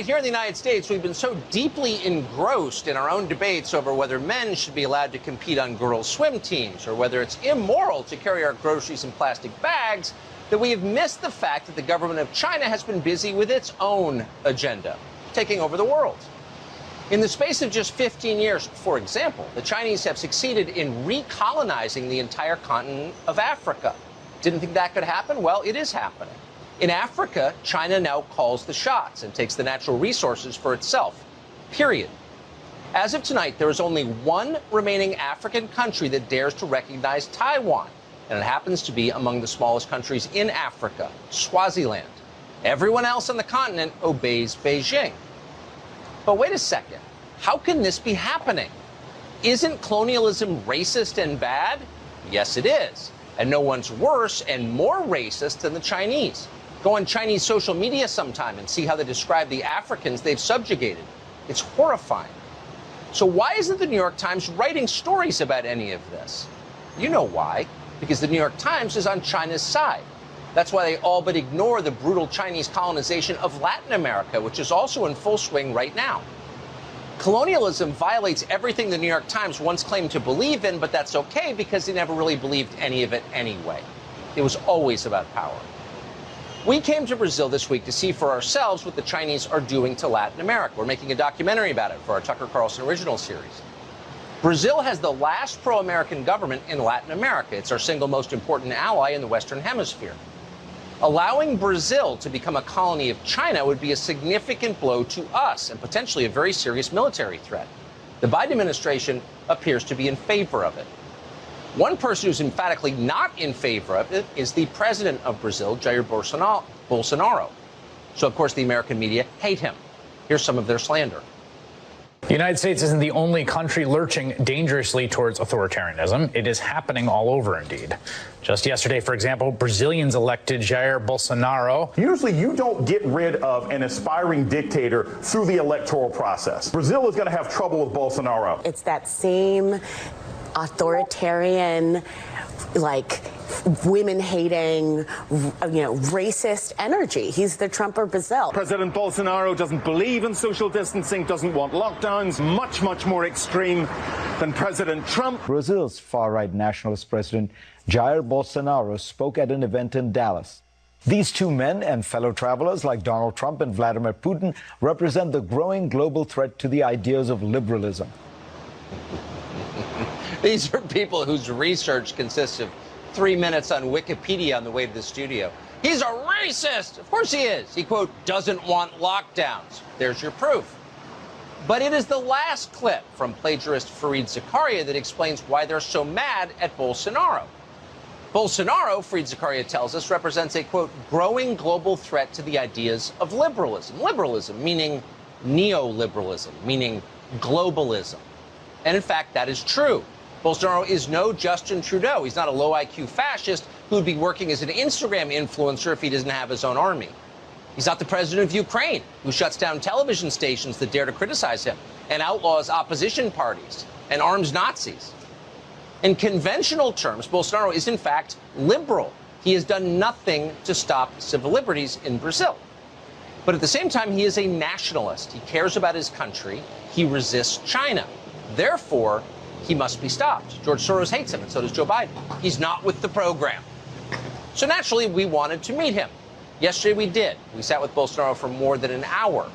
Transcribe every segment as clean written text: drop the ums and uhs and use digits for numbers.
Here in the United States, we've been so deeply engrossed in our own debates over whether men should be allowed to compete on girls' swim teams or whether it's immoral to carry our groceries in plastic bags that we have missed the fact that the government of China has been busy with its own agenda, taking over the world. In the space of just 15 years, for example, the Chinese have succeeded in recolonizing the entire continent of Africa. Didn't think that could happen? Well, it is happening. In Africa, China now calls the shots and takes the natural resources for itself, period. As of tonight, there is only one remaining African country that dares to recognize Taiwan, and it happens to be among the smallest countries in Africa, Swaziland. Everyone else on the continent obeys Beijing. But wait a second, how can this be happening? Isn't colonialism racist and bad? Yes, it is. And no one's worse and more racist than the Chinese. Go on Chinese social media sometime and see how they describe the Africans they've subjugated. It's horrifying. So why isn't the New York Times writing stories about any of this? You know why. Because the New York Times is on China's side. That's why they all but ignore the brutal Chinese colonization of Latin America, which is also in full swing right now. Colonialism violates everything the New York Times once claimed to believe in, but that's okay because they never really believed any of it anyway. It was always about power. We came to Brazil this week to see for ourselves what the Chinese are doing to Latin America. We're making a documentary about it for our Tucker Carlson original series. Brazil has the last pro-American government in Latin America. It's our single most important ally in the Western Hemisphere. Allowing Brazil to become a colony of China would be a significant blow to us and potentially a very serious military threat. The Biden administration appears to be in favor of it. One person who's emphatically not in favor of it is the president of Brazil, Jair Bolsonaro. So, of course, the American media hate him. Here's some of their slander. The United States isn't the only country lurching dangerously towards authoritarianism. It is happening all over, indeed. Just yesterday, for example, Brazilians elected Jair Bolsonaro. Usually you don't get rid of an aspiring dictator through the electoral process. Brazil is going to have trouble with Bolsonaro. It's that same authoritarian, like women-hating, racist energy. He's the Trump of Brazil. President Bolsonaro doesn't believe in social distancing, doesn't want lockdowns, much more extreme than President Trump. Brazil's far-right nationalist president Jair Bolsonaro spoke at an event in Dallas. These two men and fellow travelers like Donald Trump and Vladimir Putin represent the growing global threat to the ideas of liberalism. These are people whose research consists of 3 minutes on Wikipedia on the way to the studio. He's a racist! Of course he is. He, quote, doesn't want lockdowns. There's your proof. But it is the last clip from plagiarist Fareed Zakaria that explains why they're so mad at Bolsonaro. Bolsonaro, Fareed Zakaria tells us, represents a, quote, growing global threat to the ideas of liberalism. Liberalism, meaning neoliberalism, meaning globalism. And in fact, that is true. Bolsonaro is no Justin Trudeau. He's not a low-IQ fascist who would be working as an Instagram influencer if he doesn't have his own army. He's not the president of Ukraine, who shuts down television stations that dare to criticize him and outlaws opposition parties and arms Nazis. In conventional terms, Bolsonaro is, in fact, liberal. He has done nothing to stop civil liberties in Brazil. But at the same time, he is a nationalist. He cares about his country. He resists China. Therefore, he must be stopped. George Soros hates him, and so does Joe Biden. He's not with the program. So naturally, we wanted to meet him. Yesterday, we did. We sat with Bolsonaro for more than an hour.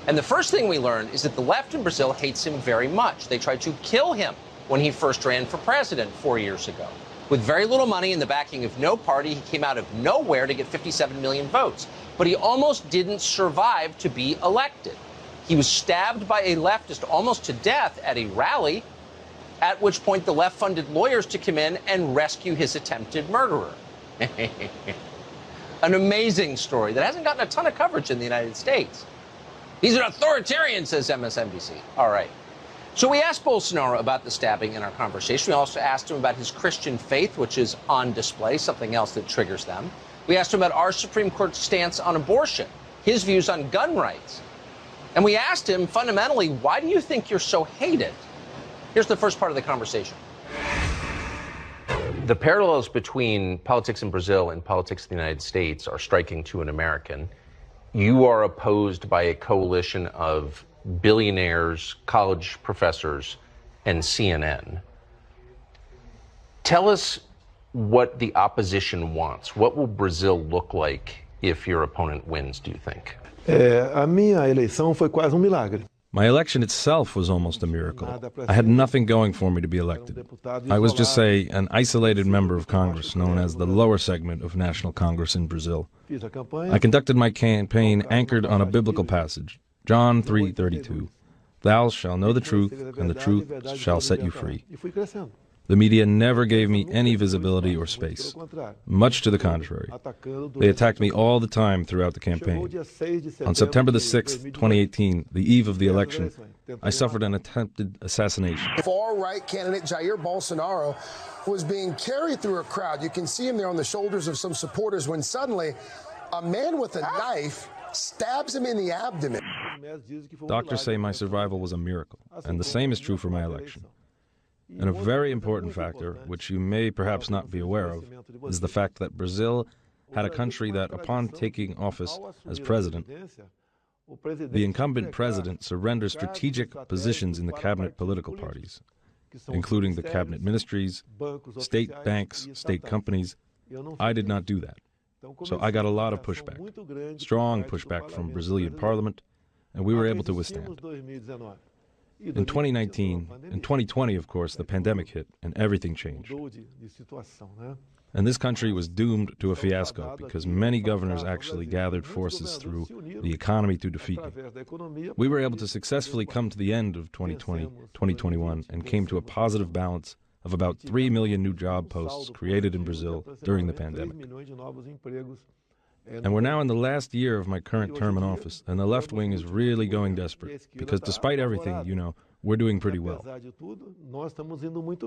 And the first thing we learned is that the left in Brazil hates him very much. They tried to kill him when he first ran for president 4 years ago. With very little money and the backing of no party, he came out of nowhere to get 57 million votes. But he almost didn't survive to be elected. He was stabbed by a leftist almost to death at a rally, at which point the left funded lawyers to come in and rescue his attempted murderer. An amazing story that hasn't gotten a ton of coverage in the United States. He's an authoritarian, says MSNBC. All right. So we asked Bolsonaro about the stabbing in our conversation. We also asked him about his Christian faith, which is on display, something else that triggers them. We asked him about our Supreme Court's stance on abortion, his views on gun rights. And we asked him, fundamentally, why do you think you're so hated? Here's the first part of the conversation. The parallels between politics in Brazil and politics in the United States are striking to an American. you are opposed by a coalition of billionaires, college professors, and CNN. Tell us what the opposition wants. What will Brazil look like if your opponent wins, do you think? A minha eleição foi quase milagre. My election itself was almost a miracle. I had nothing going for me to be elected. I was just, say, an isolated member of Congress, known as the lower segment of National Congress in Brazil. I conducted my campaign anchored on a biblical passage, John 3:32. Thou shalt know the truth, and the truth shall set you free. The media never gave me any visibility or space. Much to the contrary. They attacked me all the time throughout the campaign. On September the 6th, 2018, the eve of the election, I suffered an attempted assassination. Far-right candidate Jair Bolsonaro was being carried through a crowd. You can see him there on the shoulders of some supporters when suddenly a man with a knife stabs him in the abdomen. Doctors say my survival was a miracle, and the same is true for my election. And a very important factor, which you may perhaps not be aware of, is the fact that Brazil had a country that, upon taking office as president, the incumbent president surrendered strategic positions in the cabinet political parties, including the cabinet ministries, state banks, state companies. I did not do that. So I got a lot of pushback, strong pushback from Brazilian parliament, and we were able to withstand. In 2019, in 2020, of course, the pandemic hit and everything changed. And this country was doomed to a fiasco because many governors actually gathered forces through the economy to defeat me. We were able to successfully come to the end of 2020, 2021, and came to a positive balance of about 3 million new job posts created in Brazil during the pandemic. And we're now in the last year of my current term in office, and the left wing is really going desperate, because despite everything, we're doing pretty well.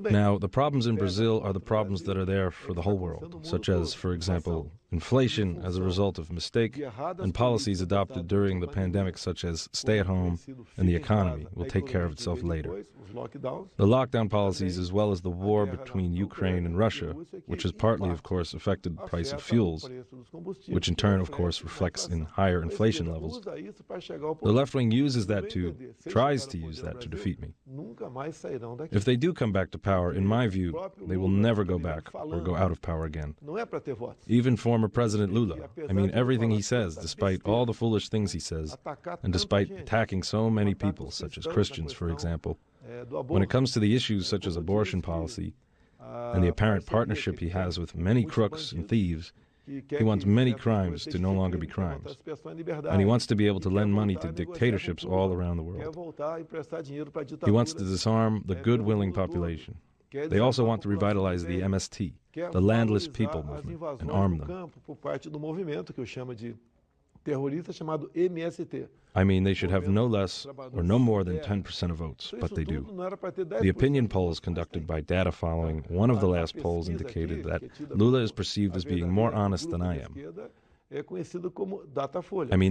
Now, the problems in Brazil are the problems that are there for the whole world, such as, for example, inflation as a result of mistake, and policies adopted during the pandemic such as stay-at-home, and the economy will take care of itself later. The lockdown policies, as well as the war between Ukraine and Russia, which has partly, of course, affected the price of fuels, which in turn, of course, reflects in higher inflation levels. The left wing tries to use that to defeat me. If they do come back to power, in my view, they will never go back or go out of power again. Even former President Lula, everything he says, despite all the foolish things he says, and despite attacking so many people, such as Christians, for example, when it comes to the issues such as abortion policy and the apparent partnership he has with many crooks and thieves, he wants many crimes to no longer be crimes. And he wants to be able to lend money to dictatorships all around the world. He wants to disarm the good, willing population. They also want to revitalize the MST, the Landless People Movement, and arm them. They should have no less or no more than 10% of votes, but they do. The opinion polls conducted by Data Following, one of the last polls indicated that Lula is perceived as being more honest than I am.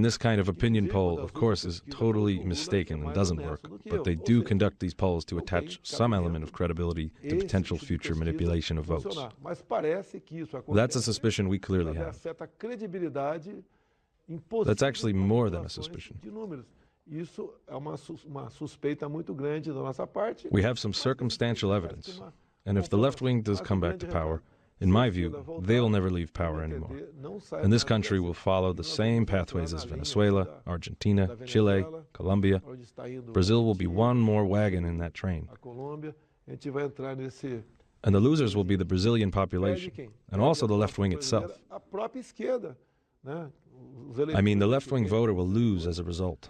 This kind of opinion poll, of course, is totally mistaken and doesn't work, but they do conduct these polls to attach some element of credibility to potential future manipulation of votes. That's a suspicion we clearly have. That's actually more than a suspicion. We have some circumstantial evidence, and if the left wing does come back to power, in my view, they'll never leave power anymore. And this country will follow the same pathways as Venezuela, Argentina, Chile, Colombia. Brazil will be one more wagon in that train. And the losers will be the Brazilian population, and also the left wing itself. The left-wing voter will lose as a result,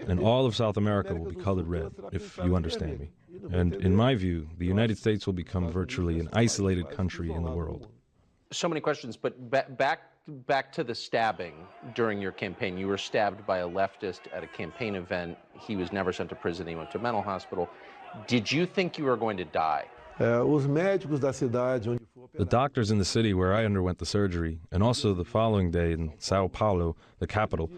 and all of South America will be colored red, if you understand me. And in my view, the United States will become virtually an isolated country in the world. So many questions, but back to the stabbing during your campaign. You were stabbed by a leftist at a campaign event. He was never sent to prison. He went to a mental hospital. Did you think you were going to die? The doctors in the city where I underwent the surgery, and also the following day in Sao Paulo, the capital,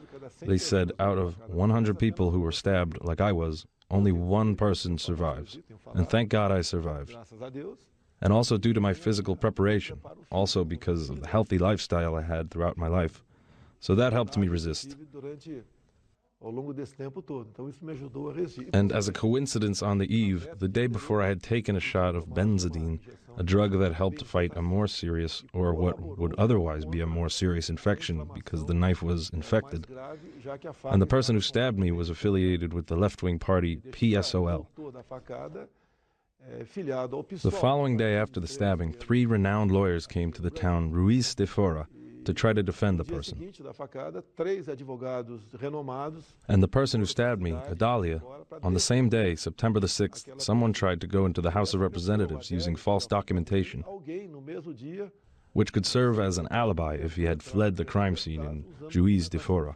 they said out of 100 people who were stabbed like I was, only one person survives. And thank God I survived. And also due to my physical preparation, also because of the healthy lifestyle I had throughout my life, So that helped me resist. And as a coincidence, on the eve, the day before, I had taken a shot of benzidine, a drug that helped fight a more serious, or what would otherwise be a more serious infection because the knife was infected. And the person who stabbed me was affiliated with the left-wing party PSOL. The following day after the stabbing, 3 renowned lawyers came to the town Ruiz de Fora to try to defend the person. And the person who stabbed me, Adalia, on the same day, September the 6th, someone tried to go into the House of Representatives using false documentation, which could serve as an alibi if he had fled the crime scene in Juiz de Fora.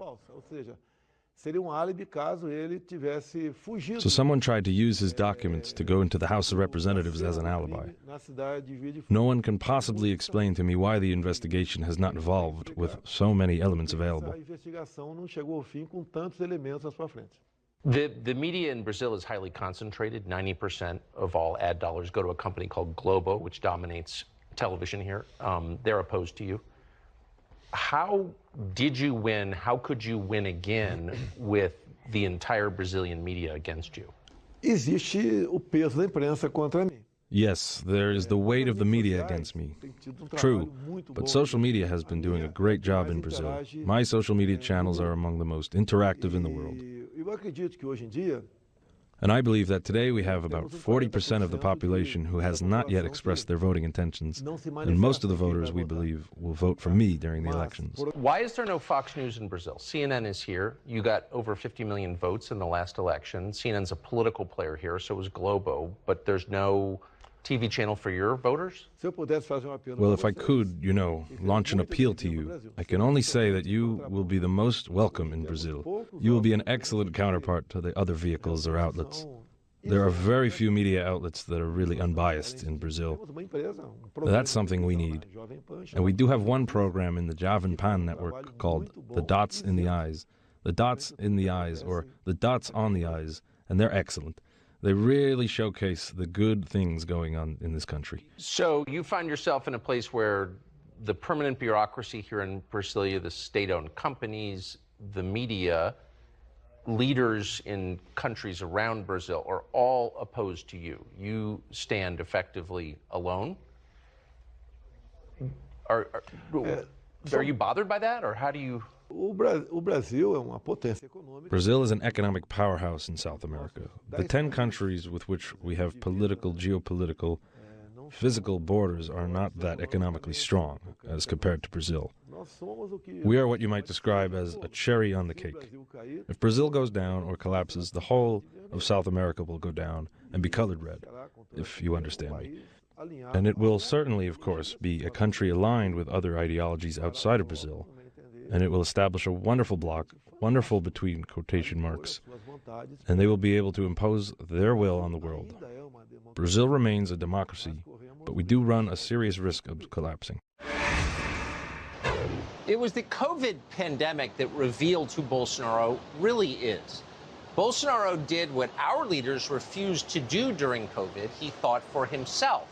So someone tried to use his documents to go into the House of Representatives as an alibi. No one can possibly explain to me why the investigation has not evolved with so many elements available. The media in Brazil is highly concentrated. 90% of all ad dollars go to a company called Globo, which dominates television here. They're opposed to you. How did you win? How could you win again with the entire Brazilian media against you? Yes, there is the weight of the media against me. True, but social media has been doing a great job in Brazil. My social media channels are among the most interactive in the world. And I believe that today we have about 40% of the population who has not yet expressed their voting intentions, and most of the voters, we believe, will vote for me during the elections. Why is there no Fox News in Brazil? CNN is here. You got over 50 million votes in the last election. CNN's a political player here, so is Globo, but there's no TV channel for your voters? Well, if I could, launch an appeal to you, I can only say that you will be the most welcome in Brazil. You will be an excellent counterpart to the other vehicles or outlets. There are very few media outlets that are really unbiased in Brazil. That's something we need. And we do have one program in the Jovem Pan network called The Dots in the Eyes. The Dots in the Eyes, or The Dots on the Eyes, and they're excellent. They really showcase the good things going on in this country. So you find yourself in a place where the permanent bureaucracy here in Brasilia, the state-owned companies, the media, leaders in countries around Brazil are all opposed to you. You stand effectively alone. Are you bothered by that, or how do you... Brazil is an economic powerhouse in South America. The 10 countries with which we have political, geopolitical, physical borders are not that economically strong as compared to Brazil. We are what you might describe as a cherry on the cake. If Brazil goes down or collapses, the whole of South America will go down and be colored red, if you understand me. And it will certainly, of course, be a country aligned with other ideologies outside of Brazil. And it will establish a wonderful bloc, wonderful between quotation marks, and they will be able to impose their will on the world. Brazil remains a democracy, but we do run a serious risk of collapsing. It was the COVID pandemic that revealed who Bolsonaro really is. Bolsonaro did what our leaders refused to do during COVID. He thought for himself.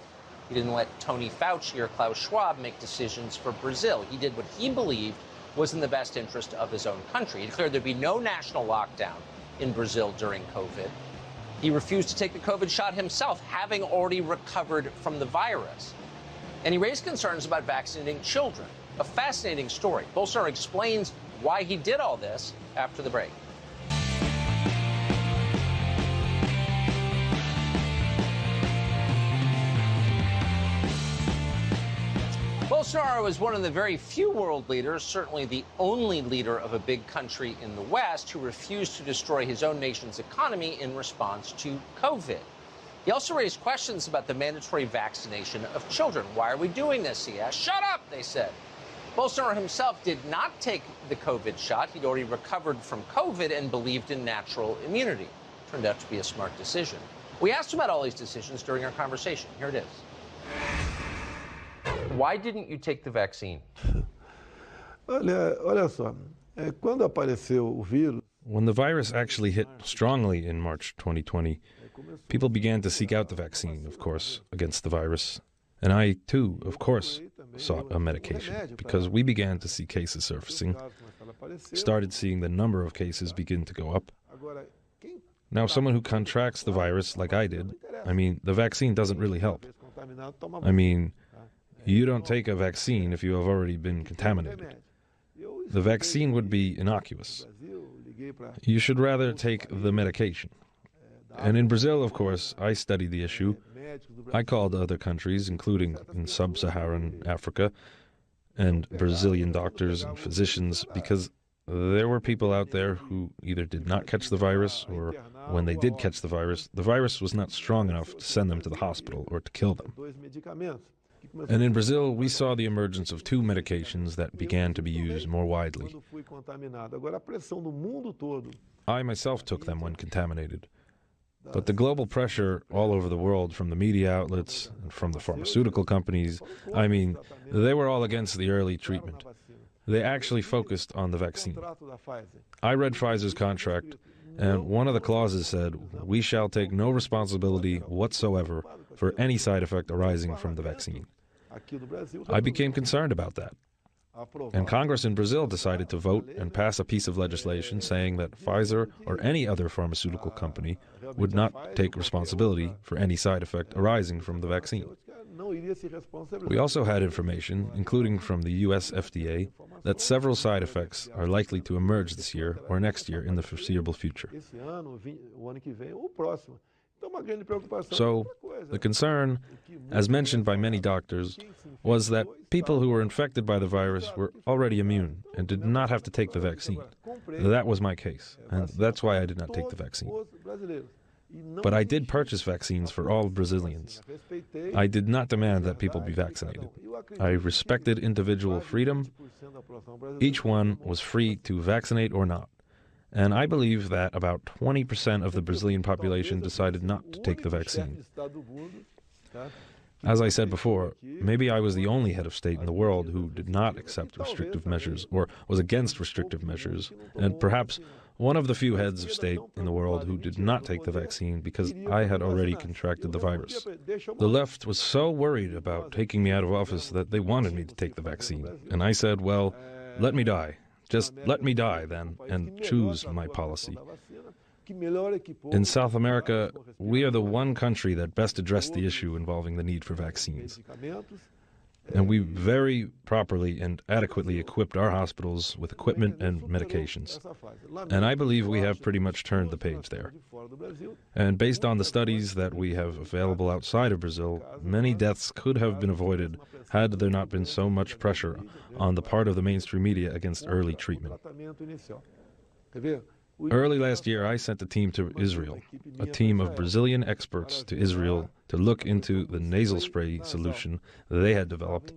He didn't let Tony Fauci or Klaus Schwab make decisions for Brazil. He did what he believed was in the best interest of his own country. He declared there'd be no national lockdown in Brazil during COVID. He refused to take the COVID shot himself, having already recovered from the virus. And he raised concerns about vaccinating children. A fascinating story. Bolsonaro explains why he did all this after the break. Bolsonaro is one of the very few world leaders, certainly the only leader of a big country in the West, who refused to destroy his own nation's economy in response to COVID. He also raised questions about the mandatory vaccination of children. Why are we doing this? He asked. Shut up, they said. Bolsonaro himself did not take the COVID shot. He'd already recovered from COVID and believed in natural immunity. Turned out to be a smart decision. We asked him about all these decisions during our conversation. Here it is. Why didn't you take the vaccine? When the virus actually hit strongly in March 2020, people began to seek out the vaccine, of course, against the virus. And I, too, of course, sought a medication because we began to see cases surfacing. started seeing the number of cases begin to go up. Now, someone who contracts the virus like I did, the vaccine doesn't really help. You don't take a vaccine if you have already been contaminated. The vaccine would be innocuous. You should rather take the medication. And in Brazil, of course, I studied the issue. I called other countries, including in sub-Saharan Africa, and Brazilian doctors and physicians, because there were people out there who either did not catch the virus, or when they did catch the virus was not strong enough to send them to the hospital or to kill them. And in Brazil, we saw the emergence of two medications that began to be used more widely. I myself took them when contaminated. But the global pressure all over the world from the media outlets and from the pharmaceutical companies, they were all against the early treatment. They actually focused on the vaccine. I read Pfizer's contract, and one of the clauses said, "We shall take no responsibility whatsoever for any side effect arising from the vaccine." I became concerned about that. And Congress in Brazil decided to vote and pass a piece of legislation saying that Pfizer or any other pharmaceutical company would not take responsibility for any side effect arising from the vaccine. We also had information, including from the U.S. FDA, that several side effects are likely to emerge this year or next year in the foreseeable future. So, the concern, as mentioned by many doctors, was that people who were infected by the virus were already immune and did not have to take the vaccine. That was my case, and that's why I did not take the vaccine. But I did purchase vaccines for all Brazilians. I did not demand that people be vaccinated. I respected individual freedom. Each one was free to vaccinate or not. And I believe that about 20% of the Brazilian population decided not to take the vaccine. As I said before, maybe I was the only head of state in the world who did not accept restrictive measures or was against restrictive measures, and perhaps one of the few heads of state in the world who did not take the vaccine because I had already contracted the virus. The left was so worried about taking me out of office that they wanted me to take the vaccine, and I said, well, let me die. Just let me die, then, and choose my policy. In South America, we are the one country that best addressed the issue involving the need for vaccines. And we very properly and adequately equipped our hospitals with equipment and medications. And I believe we have pretty much turned the page there. And based on the studies that we have available outside of Brazil, many deaths could have been avoided had there not been so much pressure on the part of the mainstream media against early treatment. Early last year, I sent a team to Israel, a team of Brazilian experts to Israel to look into the nasal spray solution they had developed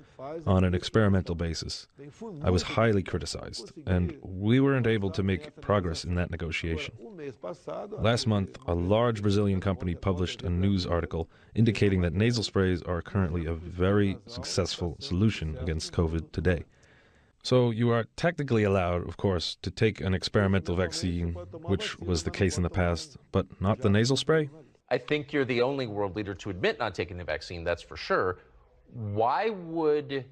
on an experimental basis. I was highly criticized, and we weren't able to make progress in that negotiation. Last month, a large Brazilian company published a news article indicating that nasal sprays are currently a very successful solution against COVID today. So you are technically allowed, of course, to take an experimental vaccine, which was the case in the past, but not the nasal spray? I think you're the only world leader to admit not taking the vaccine, that's for sure. Why would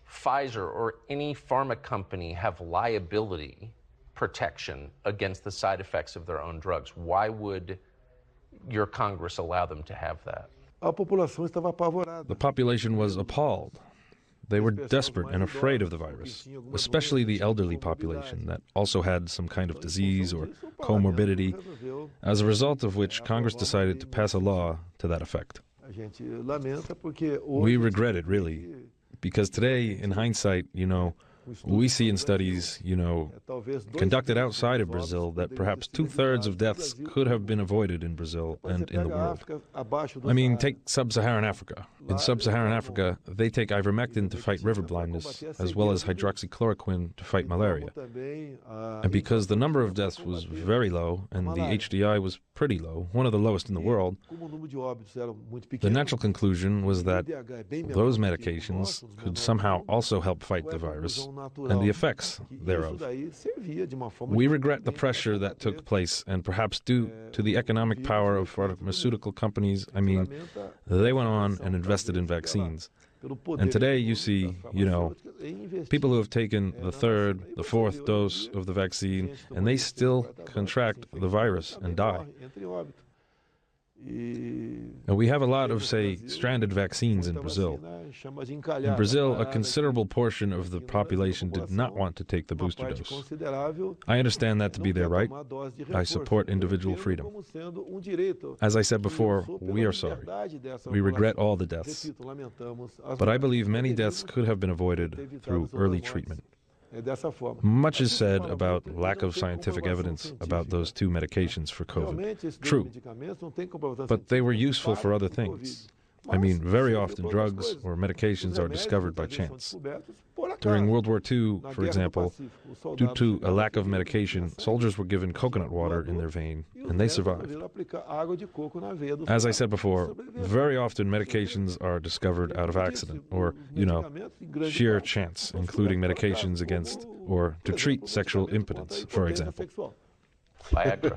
Pfizer or any pharma company have liability protection against the side effects of their own drugs? Why would your Congress allow them to have that? The population was appalled. They were desperate and afraid of the virus, especially the elderly population that also had some kind of disease or comorbidity, as a result of which Congress decided to pass a law to that effect. We regret it, really, because today, in hindsight, we see in studies, conducted outside of Brazil that perhaps 2/3 of deaths could have been avoided in Brazil and in the world. Take sub-Saharan Africa. In sub-Saharan Africa, they take ivermectin to fight river blindness, as well as hydroxychloroquine to fight malaria. And because the number of deaths was very low, and the HDI was pretty low, one of the lowest in the world, the natural conclusion was that those medications could somehow also help fight the virus and the effects thereof. We regret the pressure that took place, and perhaps due to the economic power of pharmaceutical companies, they went on and invested in vaccines. And today you see, people who have taken the third, the fourth dose of the vaccine, and they still contract the virus and die. And we have a lot of, say, stranded vaccines in Brazil. In Brazil, a considerable portion of the population did not want to take the booster dose. I understand that to be their right. I support individual freedom. As I said before, we are sorry. We regret all the deaths. But I believe many deaths could have been avoided through early treatment. Much is said about lack of scientific evidence about those two medications for COVID. True, but they were useful for other things. I mean, very often drugs or medications are discovered by chance. During World War II, for example, due to a lack of medication, soldiers were given coconut water in their vein, and they survived. As I said before, very often medications are discovered out of accident, or, sheer chance, including medications against or to treat sexual impotence, for example. Viagra.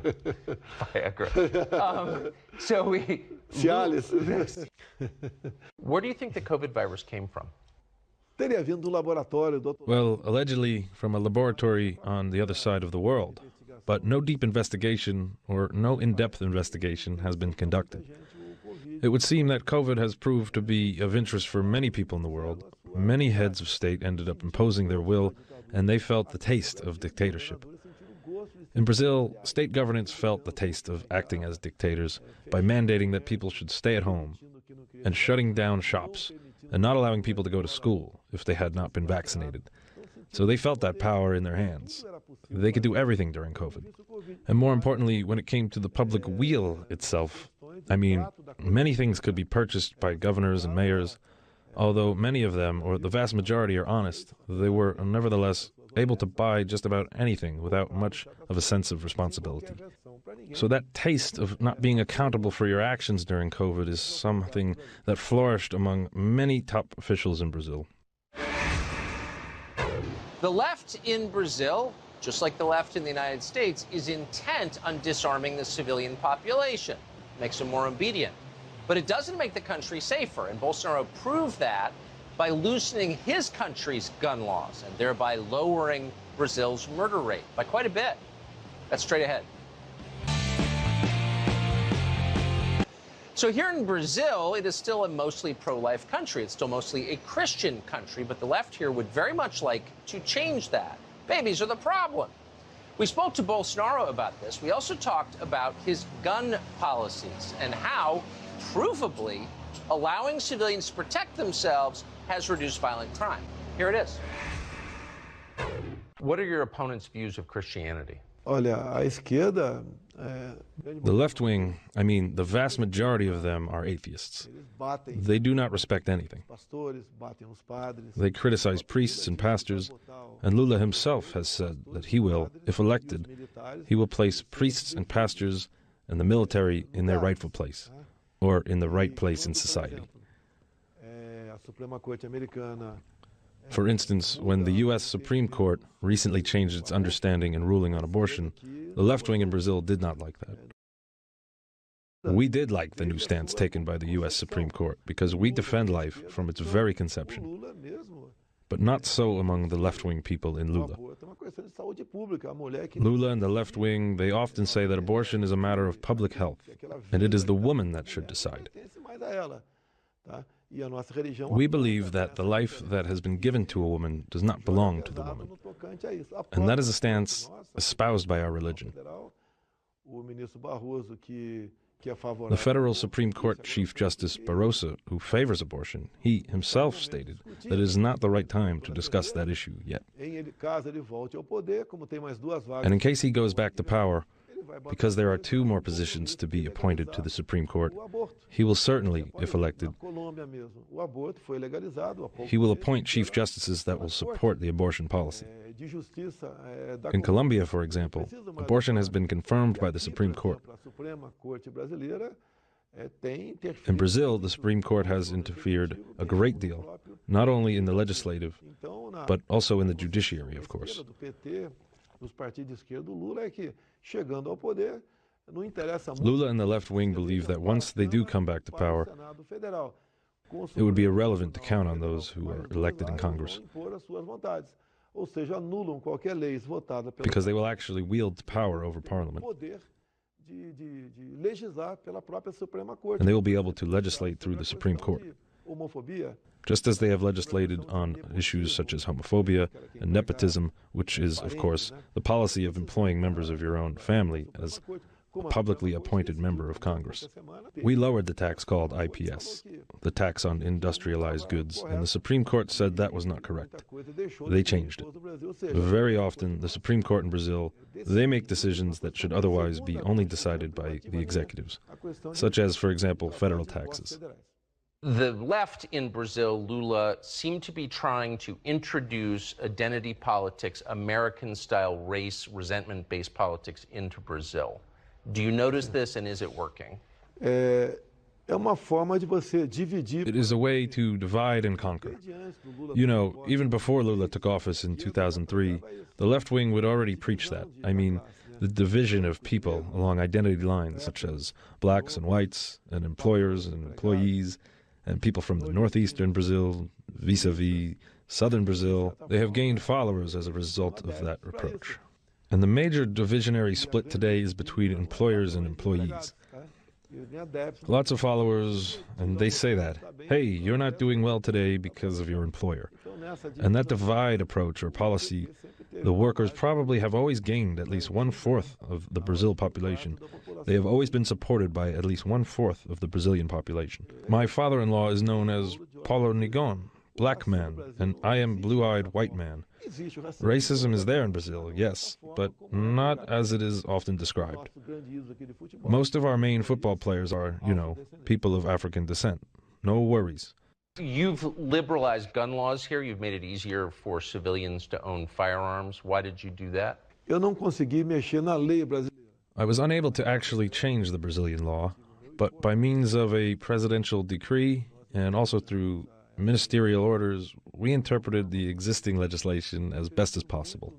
Where do you think the COVID virus came from? Well, allegedly from a laboratory on the other side of the world, but no deep investigation or no in-depth investigation has been conducted. It would seem that COVID has proved to be of interest for many people in the world. Many heads of state ended up imposing their will, and they felt the taste of dictatorship. In Brazil, state governance felt the taste of acting as dictators by mandating that people should stay at home and shutting down shops and not allowing people to go to school if they had not been vaccinated. So they felt that power in their hands. They could do everything during COVID. And more importantly, when it came to the public weal itself, many things could be purchased by governors and mayors. Although many of them, or the vast majority, are honest, they were nevertheless able to buy just about anything without much of a sense of responsibility. So that taste of not being accountable for your actions during COVID is something that flourished among many top officials in Brazil. The left in Brazil, just like the left in the United States, is intent on disarming the civilian population, makes them more obedient. But it doesn't make the country safer, and Bolsonaro proved that by loosening his country's gun laws and thereby lowering Brazil's murder rate by quite a bit. That's straight ahead. So here in Brazil, it is still a mostly pro-life country. It's still mostly a Christian country, but the left here would very much like to change that. Babies are the problem. We spoke to Bolsonaro about this. We also talked about his gun policies and how, provably, allowing civilians to protect themselves has reduced violent crime. Here it is. What are your opponent's views of Christianity? The left wing, the vast majority of them are atheists. They do not respect anything. They criticize priests and pastors, and Lula himself has said that he will, if elected, he will place priests and pastors and the military in their rightful place, or in the right place in society. For instance, when the U.S. Supreme Court recently changed its understanding and ruling on abortion, the left wing in Brazil did not like that. We did like the new stance taken by the U.S. Supreme Court because we defend life from its very conception. But not so among the left-wing people in Lula. Lula and the left wing, they often say that abortion is a matter of public health, and it is the woman that should decide. We believe that the life that has been given to a woman does not belong to the woman. And that is a stance espoused by our religion. The federal Supreme Court Chief Justice Barroso, who favors abortion, he himself stated that it is not the right time to discuss that issue yet. And in case he goes back to power, because there are 2 more positions to be appointed to the Supreme Court, he will certainly, if elected, he will appoint chief justices that will support the abortion policy. In Colombia, for example, abortion has been confirmed by the Supreme Court. In Brazil, the Supreme Court has interfered a great deal, not only in the legislative, but also in the judiciary, of course. Lula and the left wing believe that once they do come back to power, it would be irrelevant to count on those who are elected in Congress, because they will actually wield power over Parliament. And they will be able to legislate through the Supreme Court, just as they have legislated on issues such as homophobia and nepotism, which is, of course, the policy of employing members of your own family as a publicly appointed member of Congress. We lowered the tax called IPS, the tax on industrialized goods, and the Supreme Court said that was not correct. They changed it. Very often, the Supreme Court in Brazil, they make decisions that should otherwise be only decided by the executives, such as, for example, federal taxes. The left in Brazil, Lula, seem to be trying to introduce identity politics, American-style race, resentment-based politics into Brazil. Do you notice this, and is it working? It is a way to divide and conquer. You know, even before Lula took office in 2003, the left wing would already preach that. I mean, the division of people along identity lines, such as blacks and whites, and employers and employees, and people from the northeastern Brazil, vis-a-vis southern Brazil. They have gained followers as a result of that approach. And the major divisionary split today is between employers and employees. Lots of followers, and they say that, hey, you're not doing well today because of your employer. And that divide approach or policy, the workers probably have always gained at least 1/4 of the Brazil population. They have always been supported by at least 1/4 of the Brazilian population. My father-in-law is known as Paulo Nigon, black man, and I am blue-eyed white man. Racism is there in Brazil, yes, but not as it is often described. Most of our main football players are, you know, people of African descent. No worries. You've liberalized gun laws here. You've made it easier for civilians to own firearms. Why did you do that? I was unable to actually change the Brazilian law, but by means of a presidential decree and also through ministerial orders, we interpreted the existing legislation as best as possible.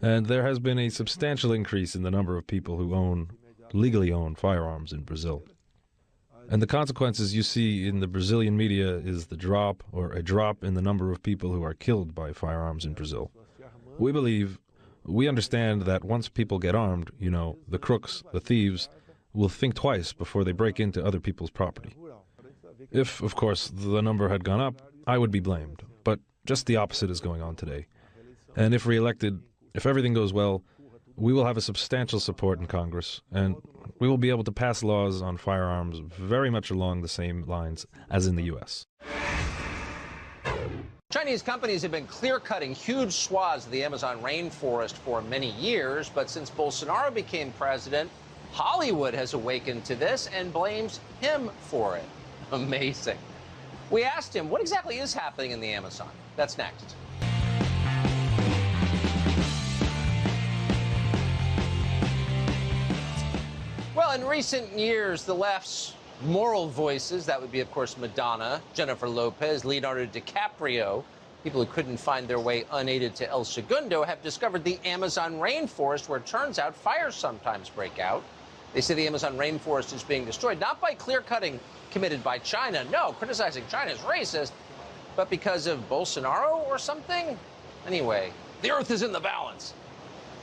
And there has been a substantial increase in the number of people who legally own firearms in Brazil. And the consequences you see in the Brazilian media is a drop in the number of people who are killed by firearms in Brazil. We understand that once people get armed, you know, the crooks, the thieves, will think twice before they break into other people's property. If, of course, the number had gone up, I would be blamed. But just the opposite is going on today. And if reelected, if everything goes well, we will have a substantial support in Congress, and we will be able to pass laws on firearms very much along the same lines as in the U.S. Chinese companies have been clear-cutting huge swaths of the Amazon rainforest for many years, but since Bolsonaro became president, Hollywood has awakened to this and blames him for it. Amazing. We asked him what exactly is happening in the Amazon. That's next. Well, in recent years, the left's moral voices, that would be, of course, Madonna, Jennifer Lopez, Leonardo DiCaprio, people who couldn't find their way unaided to El Segundo, have discovered the Amazon rainforest, where it turns out fires sometimes break out. They say the Amazon rainforest is being destroyed, not by clear-cutting committed by China. No, criticizing China is racist, but because of Bolsonaro or something? Anyway, the earth is in the balance.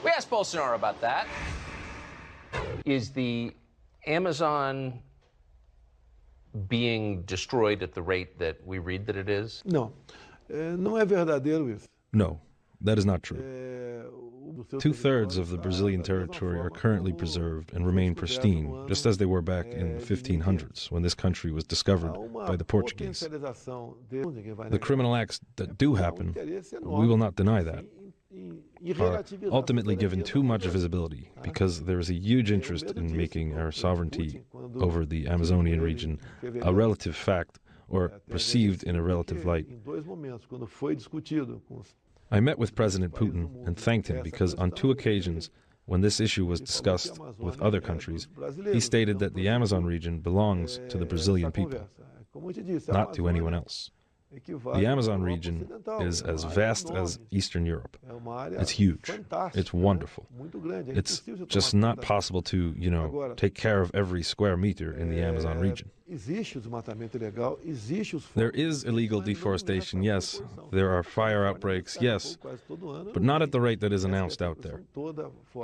We asked Bolsonaro about that. Is the Amazon being destroyed at the rate that we read that it is? Não, não é verdadeiro isso. No, that is not true. 2/3 of the Brazilian territory are currently preserved and remain pristine, just as they were back in the 1500s, when this country was discovered by the Portuguese. The criminal acts that do happen, we will not deny that, are ultimately given too much visibility, because there is a huge interest in making our sovereignty over the Amazonian region a relative fact, or perceived in a relative light. I met with President Putin and thanked him because on 2 occasions, when this issue was discussed with other countries, he stated that the Amazon region belongs to the Brazilian people, not to anyone else. The Amazon region is as vast as Eastern Europe. It's huge. It's wonderful. It's just not possible to, take care of every square meter in the Amazon region. There is illegal deforestation, yes. There are fire outbreaks, yes. But not at the rate that is announced out there.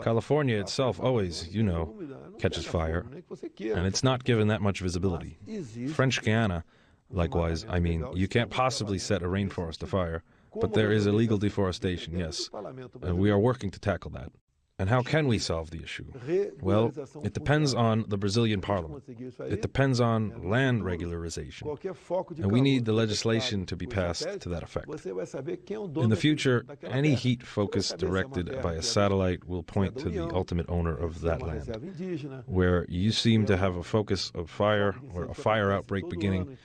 California itself always, catches fire. And it's not given that much visibility. French Guiana, likewise, you can't possibly set a rainforest afire, but there is illegal deforestation, yes, and we are working to tackle that. And how can we solve the issue? Well, it depends on the Brazilian parliament. It depends on land regularization. And we need the legislation to be passed to that effect. In the future, any heat focus directed by a satellite will point to the ultimate owner of that land. Where you seem to have a focus of fire or a fire outbreak beginning,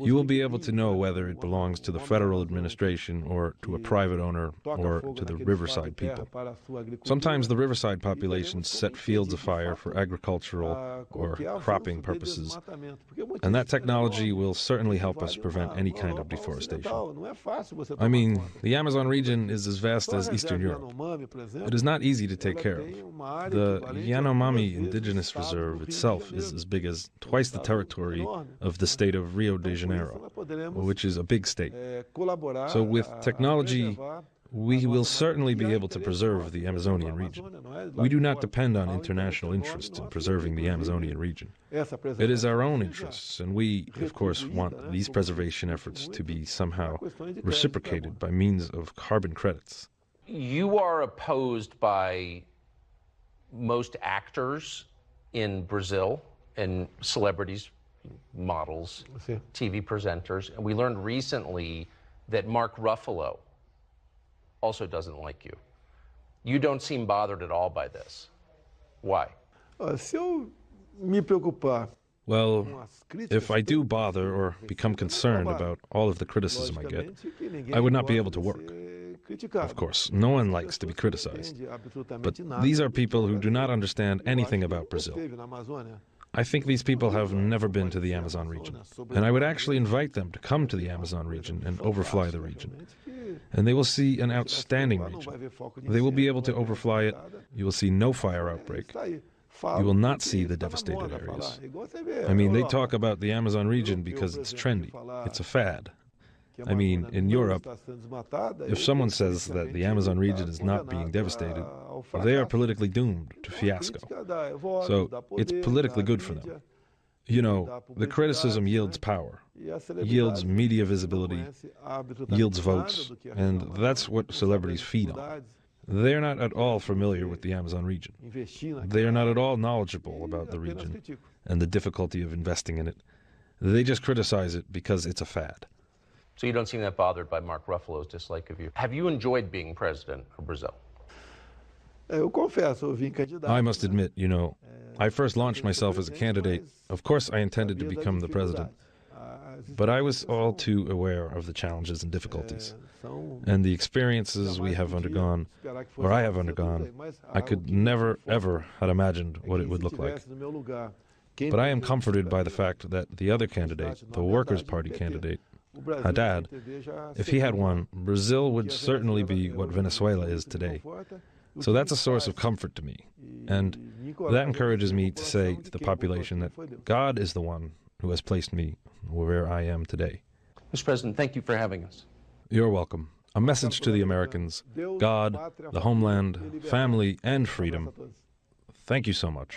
you will be able to know whether it belongs to the federal administration or to a private owner or to the riverside people. Sometimes the riverside populations set fields afire for agricultural or cropping purposes, and that technology will certainly help us prevent any kind of deforestation. The Amazon region is as vast as Eastern Europe. It is not easy to take care of. The Yanomami Indigenous Reserve itself is as big as twice the territory of the state of Rio de Janeiro, which is a big state. So with technology, we will certainly be able to preserve the Amazonian region. We do not depend on international interests in preserving the Amazonian region. It is our own interests, and we, of course, want these preservation efforts to be somehow reciprocated by means of carbon credits. You are opposed by most actors in Brazil and celebrities, models, TV presenters, and we learned recently that Mark Ruffalo also doesn't like you. You don't seem bothered at all by this. Why? Well, if I do bother or become concerned about all of the criticism I get, I would not be able to work. Of course, no one likes to be criticized, but these are people who do not understand anything about Brazil. I think these people have never been to the Amazon region, and I would actually invite them to come to the Amazon region and overfly the region. And they will see an outstanding region. They will be able to overfly it. You will see no fire outbreak. You will not see the devastated areas. They talk about the Amazon region because it's trendy. It's a fad. In Europe, if someone says that the Amazon region is not being devastated, they are politically doomed to fiasco. So it's politically good for them. The criticism yields power, yields media visibility, yields votes, and that's what celebrities feed on. They're not at all familiar with the Amazon region. They are not at all knowledgeable about the region and the difficulty of investing in it. They just criticize it because it's a fad. So you don't seem that bothered by Mark Ruffalo's dislike of you. Have you enjoyed being president of Brazil? I must admit, I first launched myself as a candidate. Of course, I intended to become the president. But I was all too aware of the challenges and difficulties. And the experiences we have undergone, or I have undergone, I could never, ever have imagined what it would look like. But I am comforted by the fact that the other candidate, the Workers' Party candidate, Haddad, if he had won, Brazil would certainly be what Venezuela is today. So that's a source of comfort to me. And that encourages me to say to the population that God is the one who has placed me where I am today. Mr. President, thank you for having us. You're welcome. A message to the Americans, God, the homeland, family, and freedom. Thank you so much.